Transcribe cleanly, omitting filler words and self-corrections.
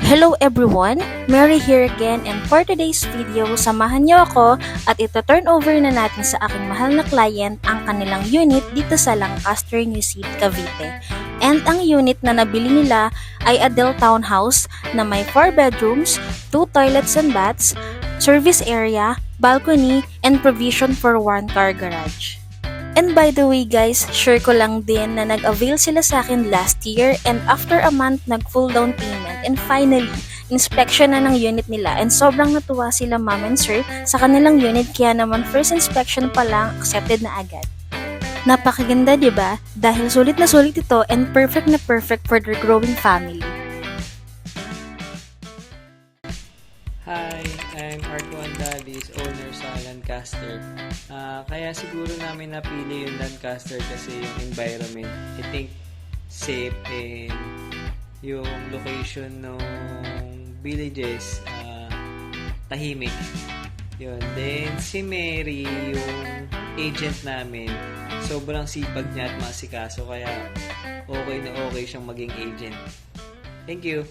Hello everyone! Mary here again, and for today's video, samahan niyo ako at ito-turn over na natin sa aking mahal na client ang kanilang unit dito sa Lancaster, New City, Cavite. And ang unit na nabili nila ay Adele Townhouse na may 4 bedrooms, 2 toilets and baths, service area, balcony, and provision for 1 car garage. And by the way guys, share ko lang din na nag-avail sila sa akin last year, and after a month nag-full down payment, and finally, inspection na ng unit nila, and sobrang natuwa sila ma'am and sir sa kanilang unit, kaya naman first inspection pa lang accepted na agad. Napakaganda 'di ba? Dahil sulit na sulit ito and perfect na perfect for their growing family. Hi, I'm Arco Andalis, owner sa Lancaster. Kaya siguro namin napili yung Lancaster kasi yung environment, I think, safe, and yung location ng villages, tahimik. Yun. Then, si Mary, yung agent namin, sobrang sipag niya at masikaso, kaya okay na okay siyang maging agent. Thank you!